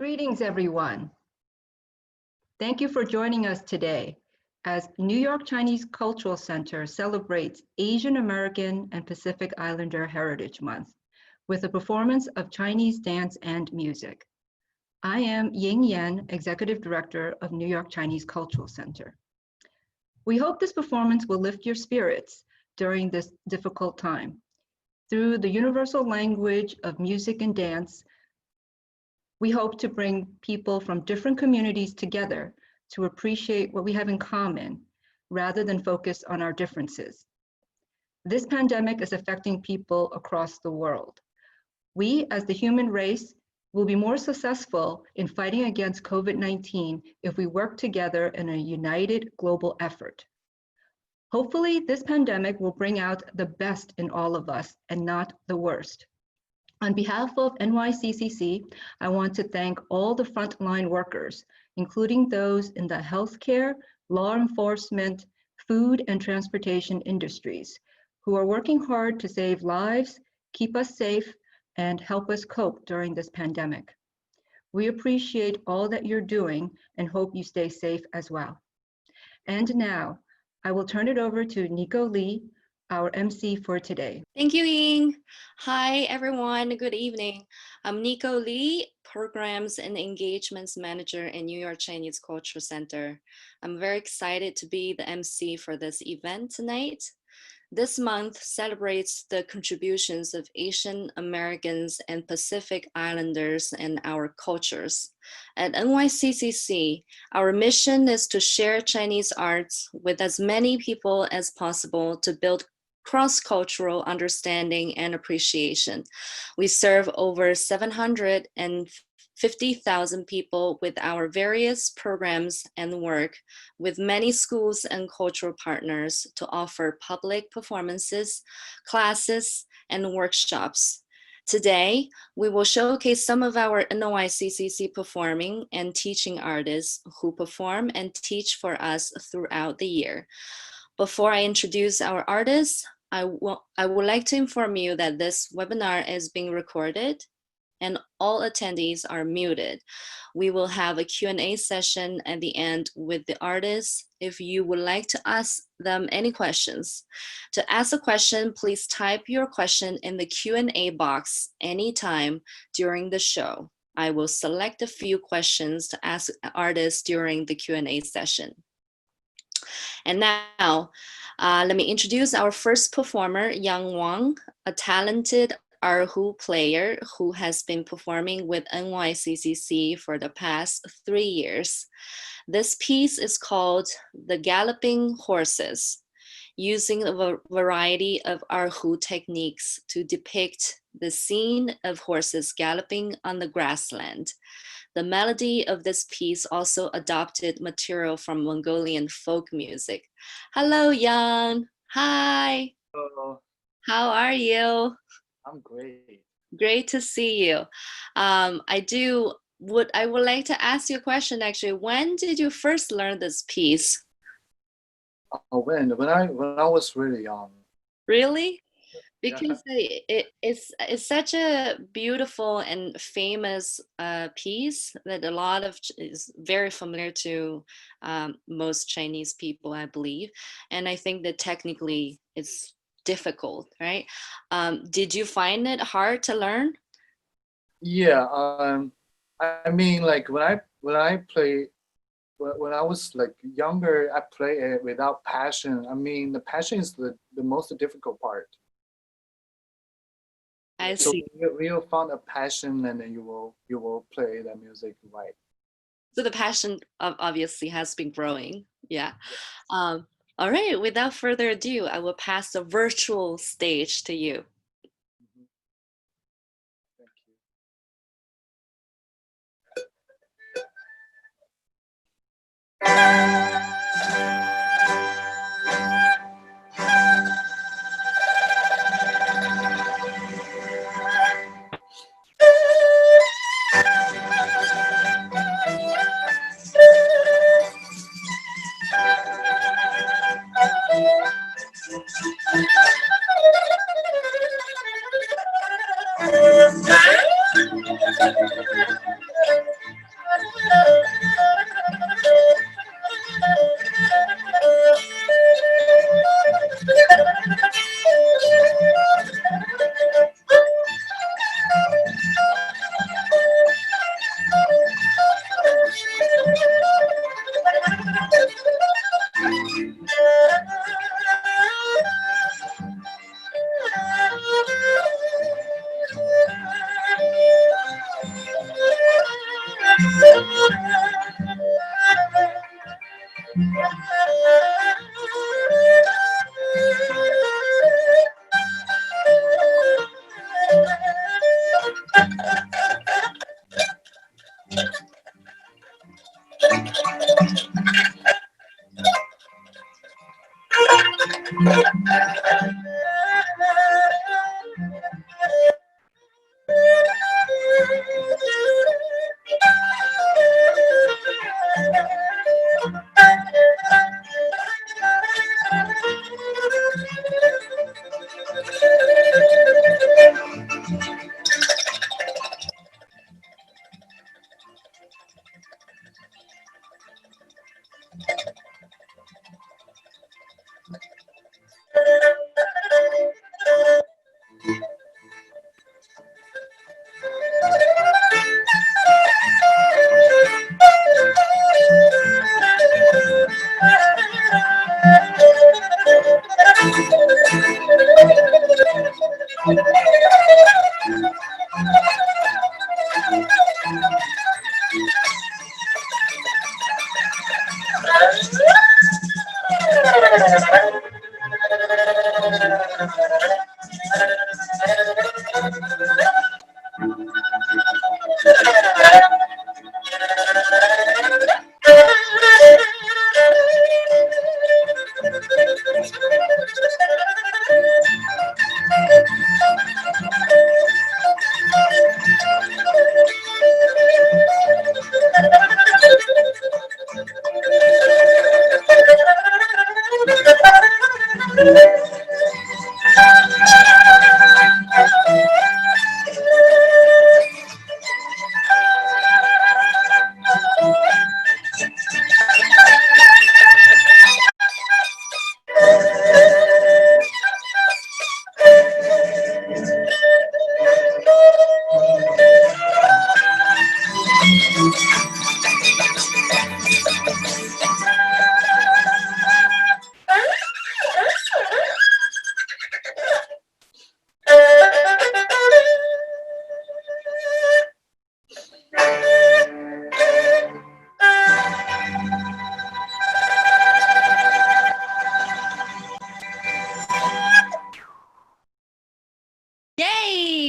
Greetings, everyone. Thank you for joining us today as New York Chinese Cultural Center celebrates Asian American and Pacific Islander Heritage Month with a performance of Chinese dance and music. I am Ying Yan, Executive Director of New York Chinese Cultural Center. We hope this performance will lift your spirits during this difficult time. Through the universal language of music and dance, we hope to bring people from different communities together to appreciate what we have in common rather than focus on our differences. This pandemic is affecting people across the world. We, as the human race, will be more successful in fighting against COVID-19 if we work together in a united global effort. Hopefully, this pandemic will bring out the best in all of us and not the worst. On behalf of NYCCC, I want to thank all the frontline workers, including those in the healthcare, law enforcement, food, and transportation industries, who are working hard to save lives, keep us safe, and help us cope during this pandemic. We appreciate all that you're doing and hope you stay safe as well. And now, I will turn it over to Nico Lee, our MC for today. Thank you, Ying. Hi, everyone. Good evening. I'm Nico Lee, Programs and Engagements Manager in New York Chinese Cultural Center. I'm very excited to be the MC for this event tonight. This month celebrates the contributions of Asian Americans and Pacific Islanders and our cultures. At NYCCC, our mission is to share Chinese arts with as many people as possible to build cross-cultural understanding and appreciation. We serve over 750,000 people with our various programs and work with many schools and cultural partners to offer public performances, classes, and workshops. Today, we will showcase some of our NYCCC performing and teaching artists who perform and teach for us throughout the year. Before I introduce our artists, I would like to inform you that this webinar is being recorded and all attendees are muted. We will have a Q&A session at the end with the artists if you would like to ask them any questions. To ask a question, please type your question in the Q&A box anytime during the show. I will select a few questions to ask artists during the Q&A session. And now, let me introduce our first performer, Yang Wang, a talented erhu player who has been performing with NYCCC for the past 3 years. This piece is called The Galloping Horses, using a variety of erhu techniques to depict the scene of horses galloping on the grassland. The melody of this piece also adopted material from Mongolian folk music. Hello, Yang. Hi. Hello. How are you? I'm great. Great to see you. I would like to ask you a question actually. When did you first learn this piece? When I was really young. Really? Because it's such a beautiful and famous piece that a lot of is very familiar to most Chinese people, I believe. And I think that technically it's difficult, right? Did you find it hard to learn? Yeah. I mean, like when I play, when I was like younger, I play it without passion. I mean, the passion is the most difficult part. I so see. You'll find a passion, and then you will play the music right. So the passion obviously has been growing. Yeah. All right. Without further ado, I will pass the virtual stage to you. Thank you.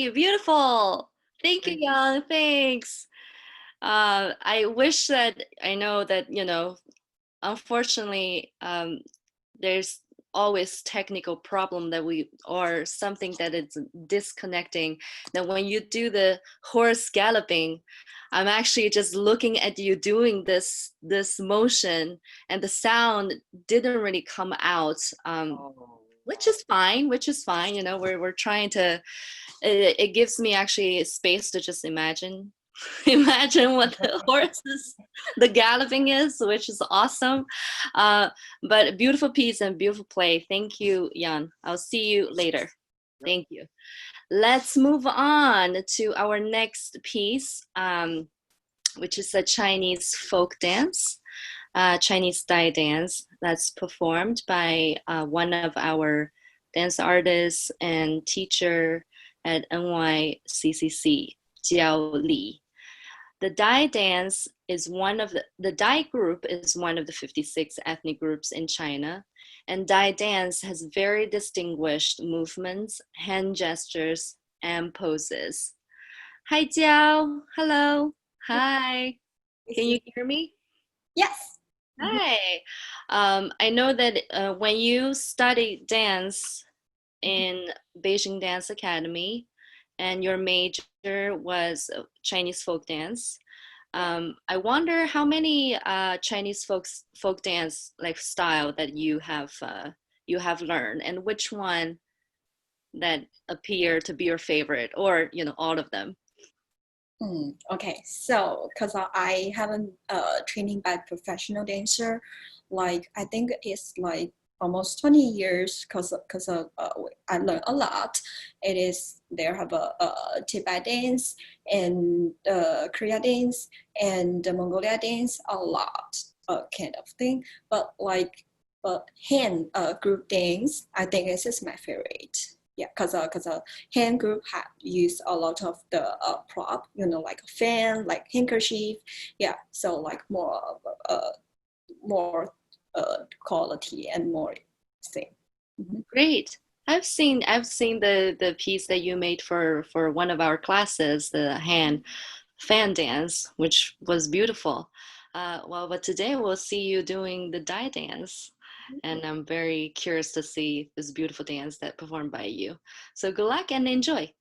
Lovely, beautiful. Thank you, Young. Thanks. I wish that I know that, unfortunately, there's always technical problem that or something that is disconnecting. That when you do the horse galloping, I'm actually just looking at you doing this motion, and the sound didn't really come out. Which is fine. We're trying to. It gives me actually space to just imagine what the galloping is, which is awesome. But beautiful piece and beautiful play. Thank you, Jan. I'll see you later. Thank you. Let's move on to our next piece, which is a Chinese folk dance, Chinese style dance that's performed by one of our dance artists and teacher at NYCCC, Jiao Li. The Dai dance is the Dai group is one of the 56 ethnic groups in China, and Dai dance has very distinguished movements, hand gestures, and poses. Hi, Jiao. Hello. Hi. Can you hear me? Yes. Hi. I know that when you studied dance in Beijing Dance Academy, and your major was Chinese folk dance. I wonder how many Chinese folk dance like style that you have learned, and which one that appear to be your favorite, or all of them. Okay, so because I haven't training by professional dancer, like I think it's like almost 20 years because I learned a lot. There have a Tibet dance and Korea dance and the Mongolia dance, a lot kind of thing. But hand group dance, I think this is my favorite. Yeah, because hand group have used a lot of the prop, like a fan, like handkerchief. Yeah, so like more quality and more thing. Great. I've seen the piece that you made for one of our classes, the hand fan dance, which was beautiful. But today we'll see you doing the Dai dance, and I'm very curious to see this beautiful dance that performed by you. So good luck and enjoy.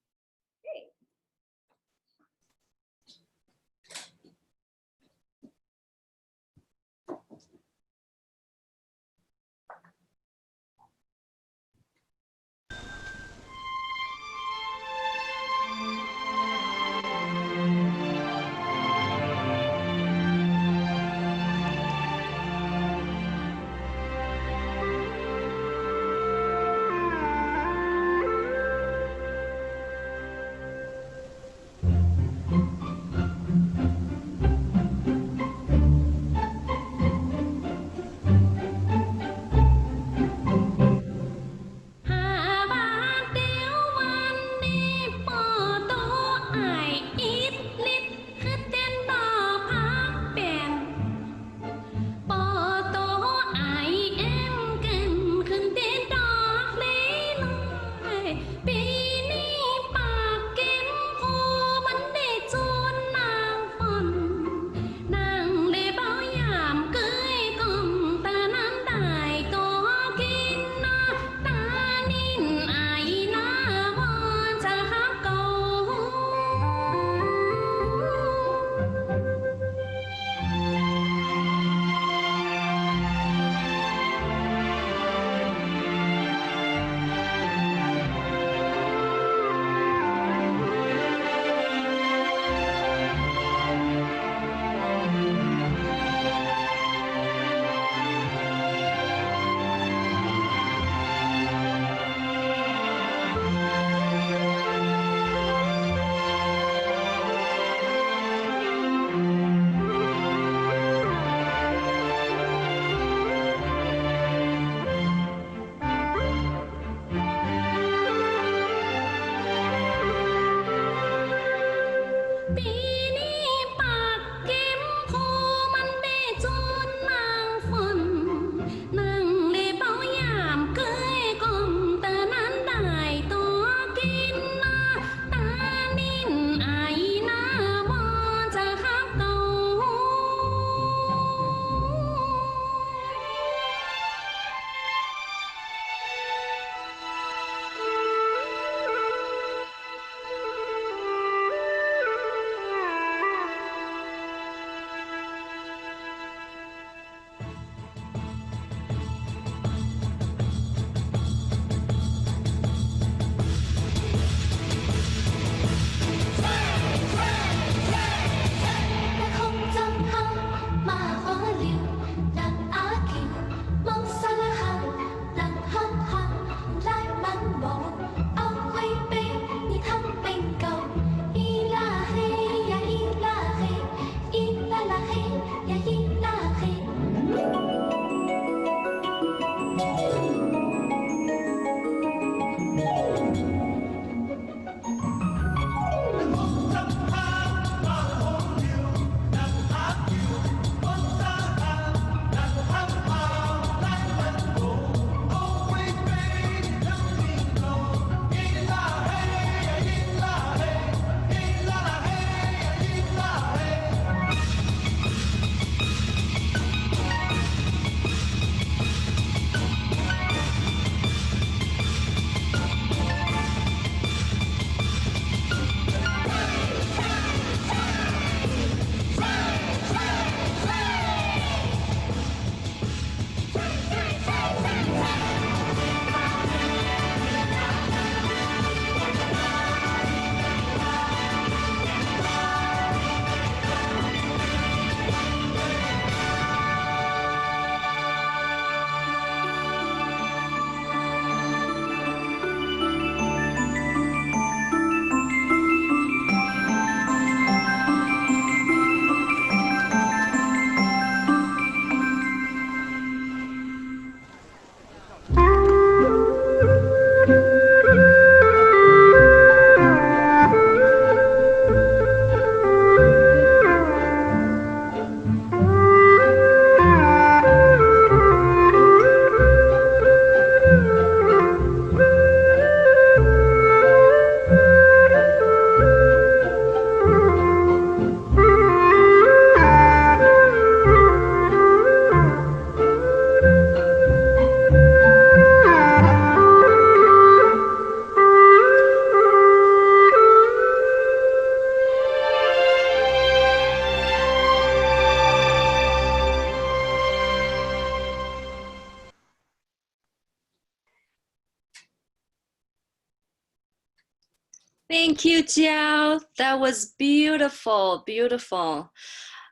Thank you, Jiao. That was beautiful, beautiful.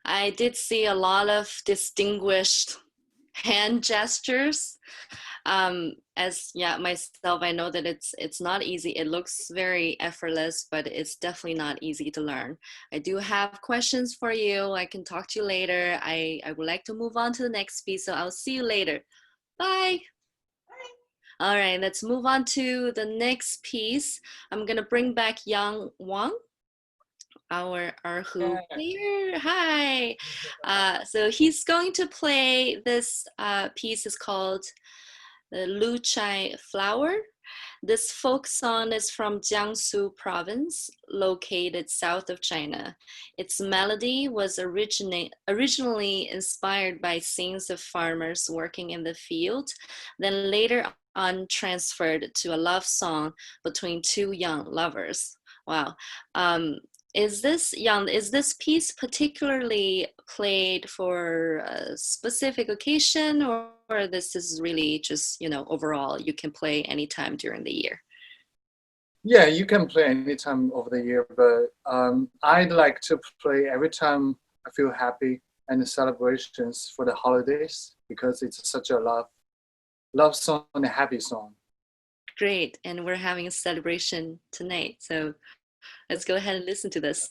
I did see a lot of distinguished hand gestures. As myself, I know that it's not easy. It looks very effortless, but it's definitely not easy to learn. I do have questions for you. I can talk to you later. I would like to move on to the next piece, so I'll see you later. Bye. All right, let's move on to the next piece. I'm gonna bring back Yang Wang, our erhu player. Hi. So he's going to play this piece is called the Lucha Flower. This folk song is from Jiangsu province, located south of China. Its melody was originally inspired by scenes of farmers working in the field, then later on transferred to a love song between two young lovers. Wow. Is this piece particularly played for a specific occasion, or this is really just, overall, you can play anytime during the year? Yeah, you can play anytime over the year, but I'd like to play every time I feel happy and the celebrations for the holidays, because it's such a love song and a happy song. Great, and we're having a celebration tonight, so let's go ahead and listen to this.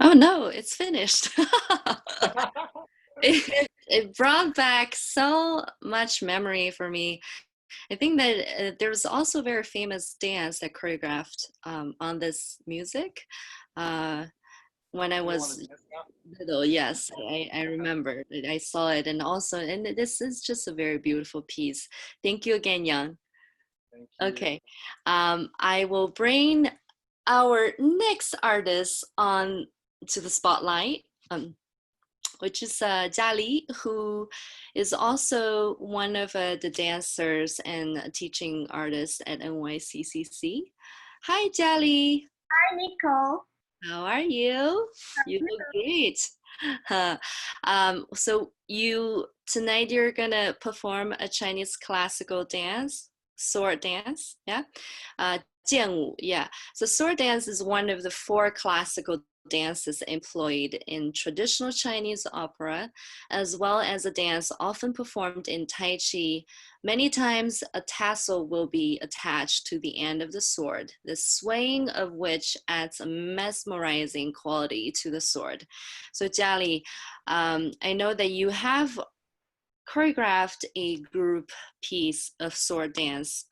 Oh no, it's finished. It brought back so much memory for me. I think that there was also a very famous dance that choreographed on this music. When I was little, yes, I remember. I saw it, and this is just a very beautiful piece. Thank you again, Yang. Thank you. Okay, I will bring our next artist on to the spotlight. which is Jiali, who is also one of the dancers and teaching artists at NYCCC. Hi, Jiali. Hi, Nicole. How are you? You look great. So tonight you're gonna perform a Chinese classical dance, sword dance, yeah? 剑舞, yeah. So sword dance is one of the 4 classical dances employed in traditional Chinese opera, as well as a dance often performed in Tai Chi. Many times a tassel will be attached to the end of the sword, the swaying of which adds a mesmerizing quality to the sword. So Jiali, I know that you have choreographed a group piece of sword dance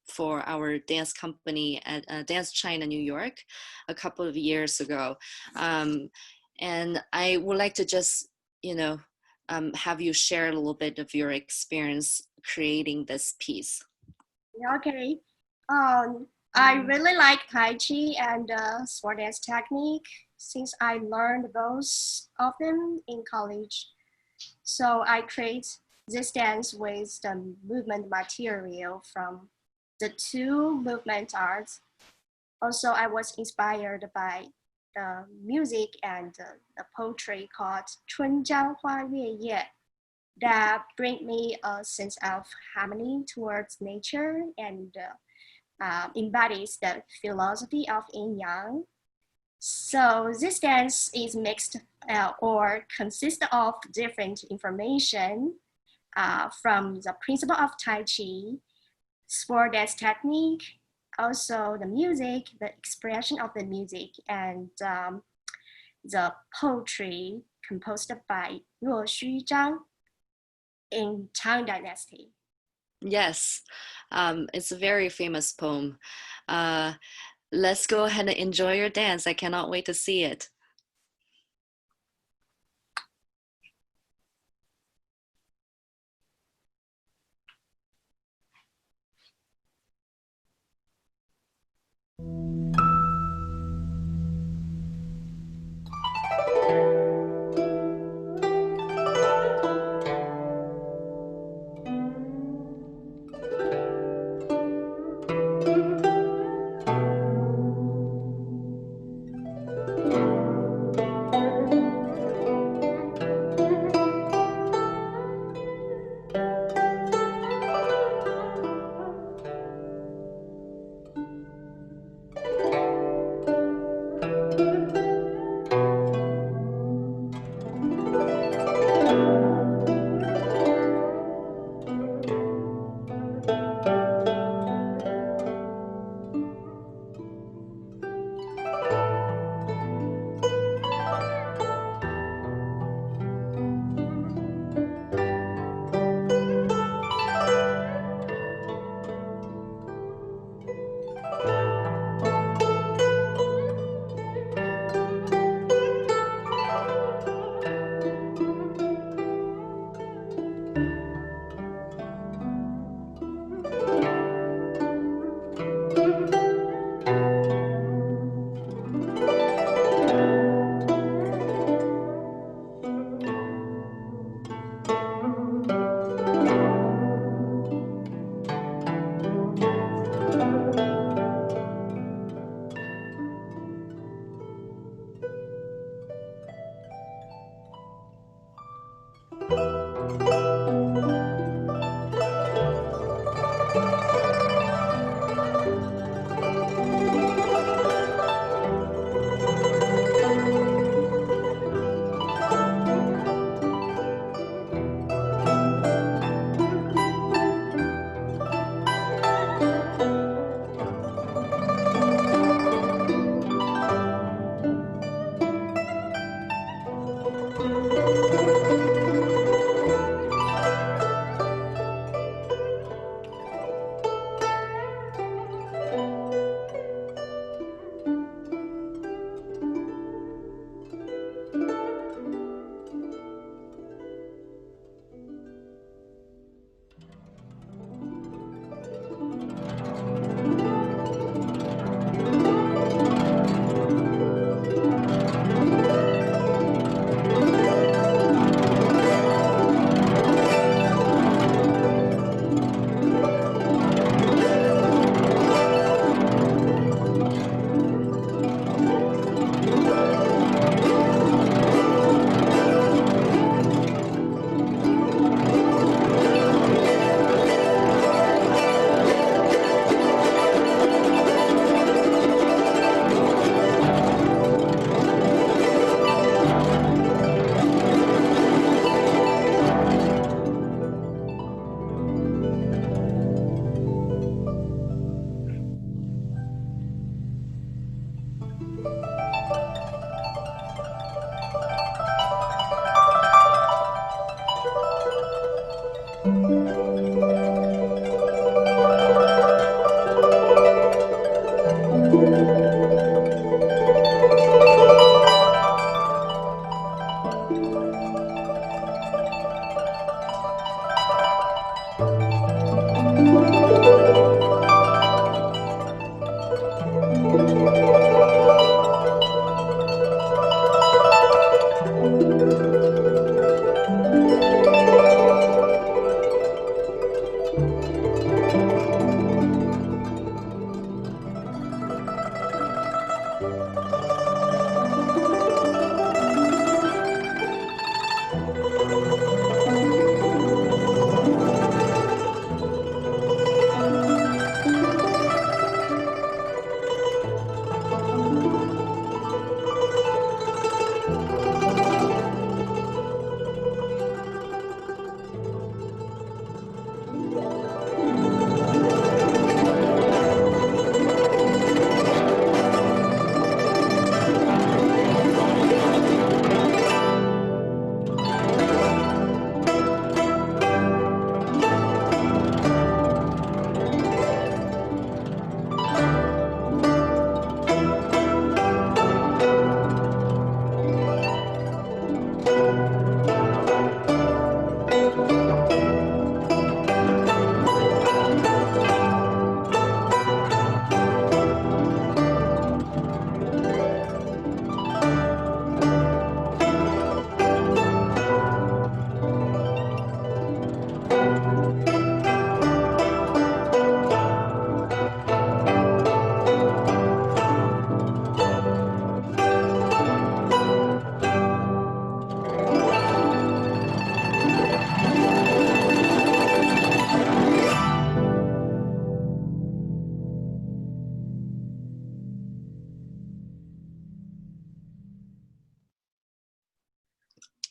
for our dance company at Dance China, New York, a couple of years ago. And I would like to just, have you share a little bit of your experience creating this piece. Okay. I really like Tai Chi and sword dance technique since I learned both of them in college. So I create this dance with the movement material from the 2 movement arts. Also, I was inspired by the music and the poetry called 春江花月夜 that bring me a sense of harmony towards nature and embodies the philosophy of yin yang. So this dance is mixed or consists of different information from the principle of Tai Chi, sword dance technique, also the music, the expression of the music, and the poetry composed by 若虚章 in Tang Dynasty. Yes, it's a very famous poem. Let's go ahead and enjoy your dance. I cannot wait to see it.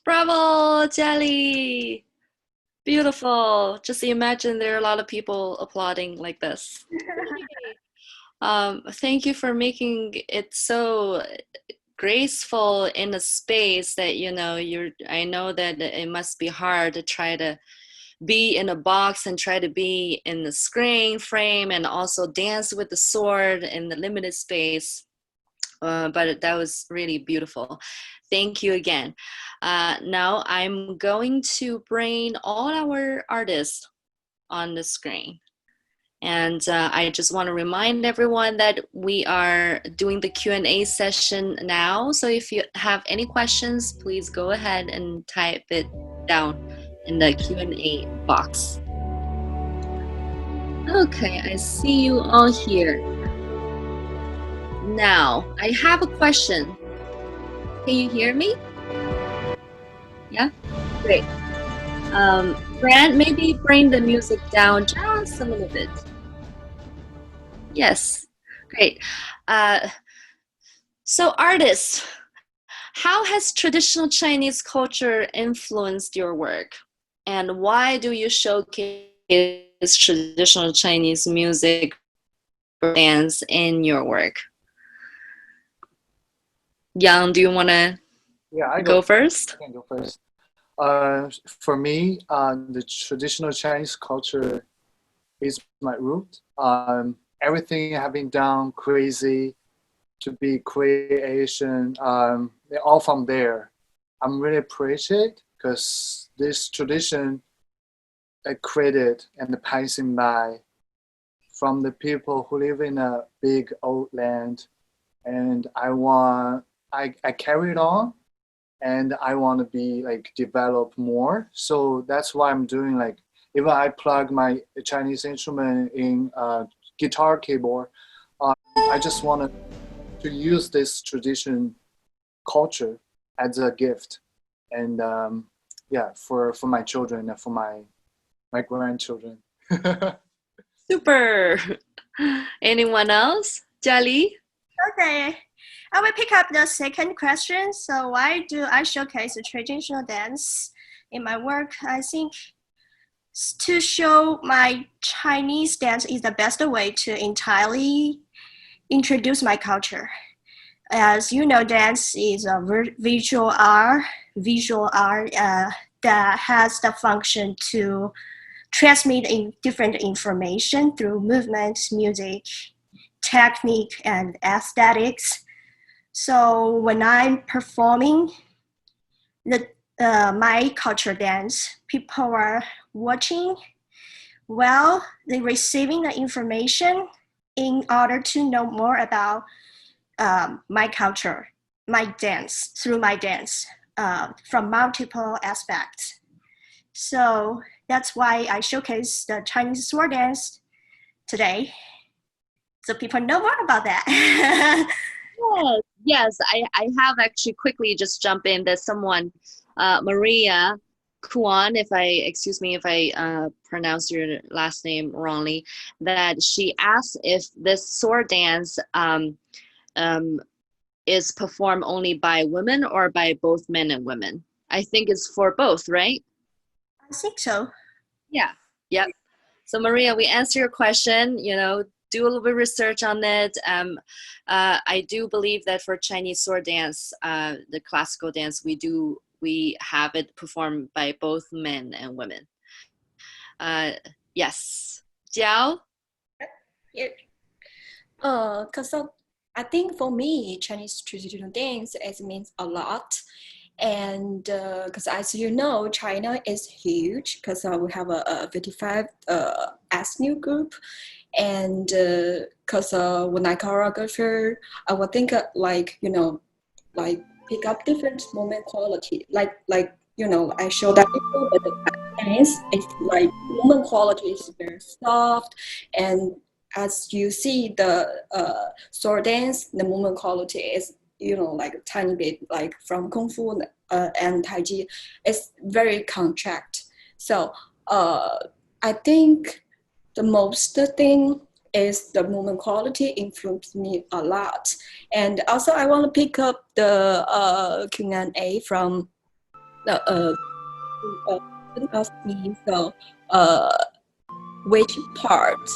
Bravo, Jelly! Beautiful. Just imagine there are a lot of people applauding like this. Thank you for making it so graceful in a space that, you know, I know that it must be hard to try to be in a box and try to be in the screen frame and also dance with the sword in the limited space. But that was really beautiful. Thank you again. Now I'm going to bring all our artists on the screen. And I just want to remind everyone that we are doing the Q&A session now. So if you have any questions, please go ahead and type it down in the Q&A box. Okay, I see you all here. Now, I have a question. Can you hear me? Yeah? Great. Grant, maybe bring the music down just a little bit. Yes, great. So artists, how has traditional Chinese culture influenced your work? And why do you showcase traditional Chinese music or dance in your work? Yang, do you want to go first? I can go first. For me, the traditional Chinese culture is my root. Everything have been done crazy to be creation. They're all from there. I'm really appreciate because this tradition created and passing by from the people who live in a big old land, and I carry it on, and I want to be like develop more. So that's why I'm doing like, even I plug my Chinese instrument in guitar keyboard, I just want to use this tradition culture as a gift, and yeah, for my children and for my grandchildren. Super. Anyone else? Jali? Okay, I will pick up the second question. So why do I showcase the traditional dance in my work? I think to show my Chinese dance is the best way to entirely introduce my culture. As you know, dance is a visual art that has the function to transmit different information through movements, music, technique, and aesthetics. So when I'm performing my culture dance, people are watching while they're receiving the information in order to know more about my culture, my dance, through my dance, from multiple aspects. So that's why I showcase the Chinese sword dance today, so people know more about that. Yes, I have actually quickly just jump in. There's someone, Maria Kuan, excuse me if I pronounce your last name wrongly, that she asked if this sword dance is performed only by women or by both men and women. I think it's for both, right? I think so. Yeah. Yep. So Maria, we answer your question, you know, do a little bit of research on it. I do believe that for Chinese sword dance, the classical dance, we have it performed by both men and women. Yes. Jiao? Yeah. Cause I think for me, Chinese traditional dance means a lot. And because as you know, China is huge because we have a 55 ethnic group. And because when I choreographer, I would think like, you know, like pick up different movement quality. Like you know, I show that before, but the dance, it's like movement quality is very soft. And as you see the sword dance, the movement quality is, you know, like a tiny bit like from Kung Fu and Tai Chi. It's very contract. So I think the most thing is the movement quality influenced me a lot. And also I want to pick up the Q&A from Student asked me, so which part,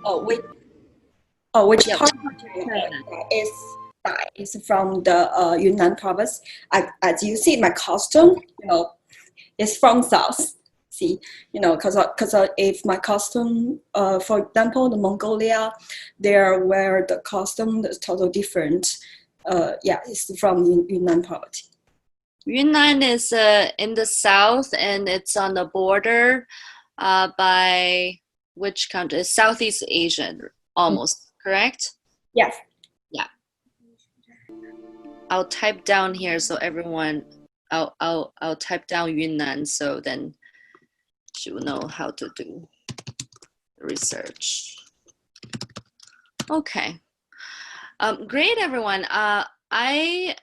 or which Yeah, part China. is from the Yunnan province. As you see, my costume, is from south. See, because if my costume, for example, the Mongolia, there where the costume is totally different. It's from Yunnan province. Yunnan is in the south, and it's on the border by which country? Southeast Asian, almost, correct? Yes. Yeah. I'll type down here so everyone, I'll type down Yunnan so then she will know how to do research. Okay. Great, everyone. I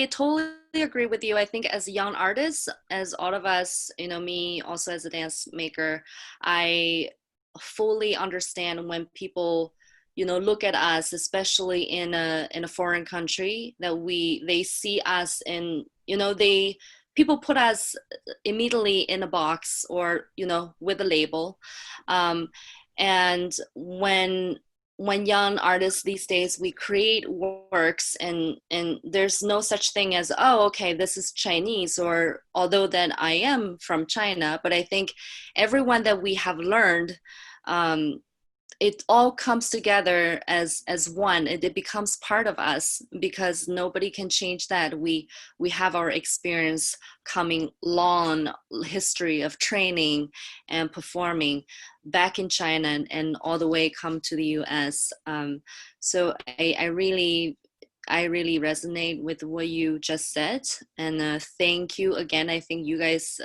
totally agree with you. I think as young artists, as all of us, me also as a dance maker, I fully understand when people, look at us, especially in a foreign country, that they see us in, people put us immediately in a box or, with a label. And when young artists these days, we create works and there's no such thing as, oh, okay, this is Chinese, or although that I am from China, but I think everyone that we have learned, it all comes together as one. It becomes part of us because nobody can change that. We have our experience coming long history of training and performing back in China and all the way come to the US. So I really resonate with what you just said, and thank you again. I think you guys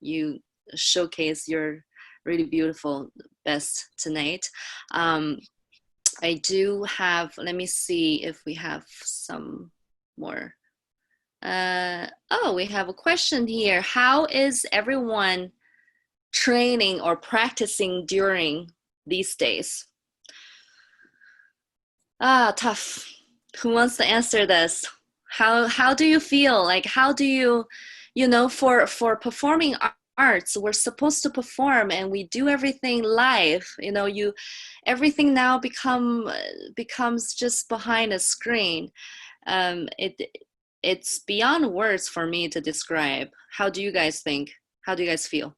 you showcase your really beautiful best tonight. I do have, let me see if we have some more. We have a question here. How is everyone training or practicing during these days? Tough. Who wants to answer this? How do you feel? Like, how do you, for performing arts, we're supposed to perform and we do everything live. Everything now becomes just behind a screen. It's beyond words for me to describe. How do you guys think? How do you guys feel?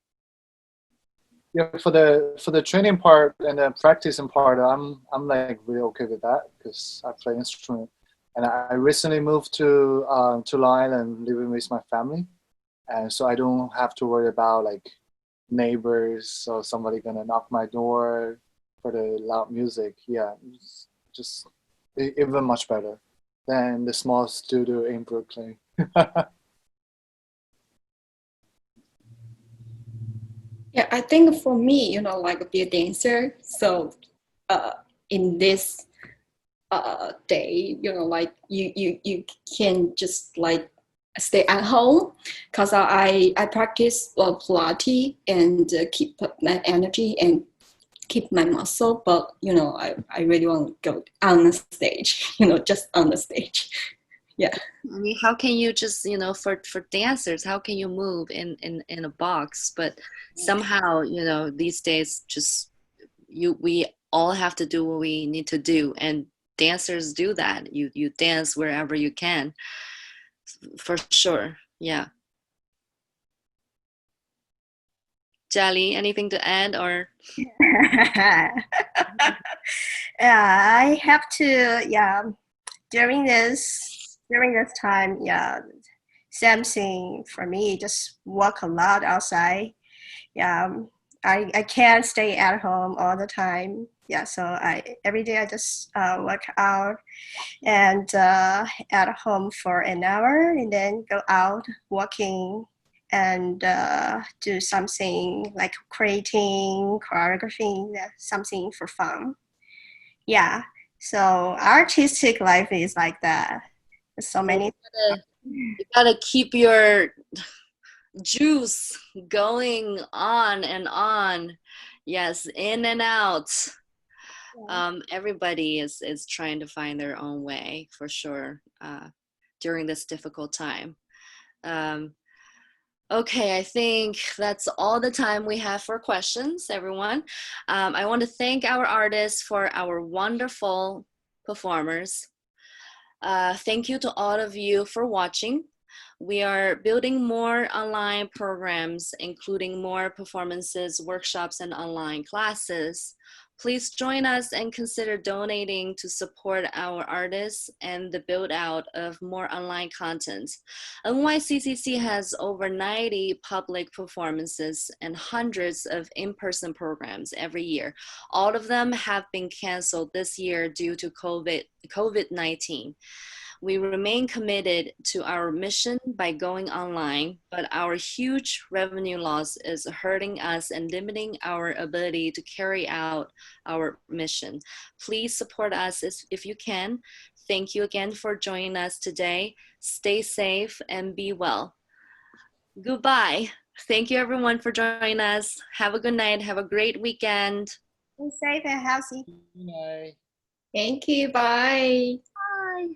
Yeah, for the training part and the practicing part, I'm like really okay with that because I play instrument, and I recently moved to Long Island, living with my family, and so I don't have to worry about like neighbors or somebody gonna knock my door for the loud music. Yeah, it's just even much better than the small studio in Brooklyn. Yeah, I think for me, like be a dancer. So, in this day, like you can just like stay at home, because I practice Pilates and keep my energy and keep my muscle. But I really want to go on the stage. Just on the stage. Yeah. I mean, how can you just, for dancers, how can you move in a box? But somehow, these days, just we all have to do what we need to do, and dancers do that. You dance wherever you can, for sure. Yeah. Jali, anything to add or? I have to, during this time, same thing for me, just walk a lot outside. I can't stay at home all the time. So every day I just work out and at home for an hour and then go out walking and do something like creating, choreographing, something for fun. So artistic life is like that. There's so many. You gotta keep your juice going on and on. Yes, in and out. Everybody is trying to find their own way, for sure, during this difficult time. Okay, I think that's all the time we have for questions, everyone. I want to thank our artists for our wonderful performers. Thank you to all of you for watching. We are building more online programs, including more performances, workshops, and online classes. Please join us and consider donating to support our artists and the build out of more online content. NYCCC has over 90 public performances and hundreds of in-person programs every year. All of them have been canceled this year due to COVID-19. We remain committed to our mission by going online, but our huge revenue loss is hurting us and limiting our ability to carry out our mission. Please support us if you can. Thank you again for joining us today. Stay safe and be well. Goodbye. Thank you everyone for joining us. Have a good night. Have a great weekend. Be safe and healthy. Good night. Thank you. Bye. Bye.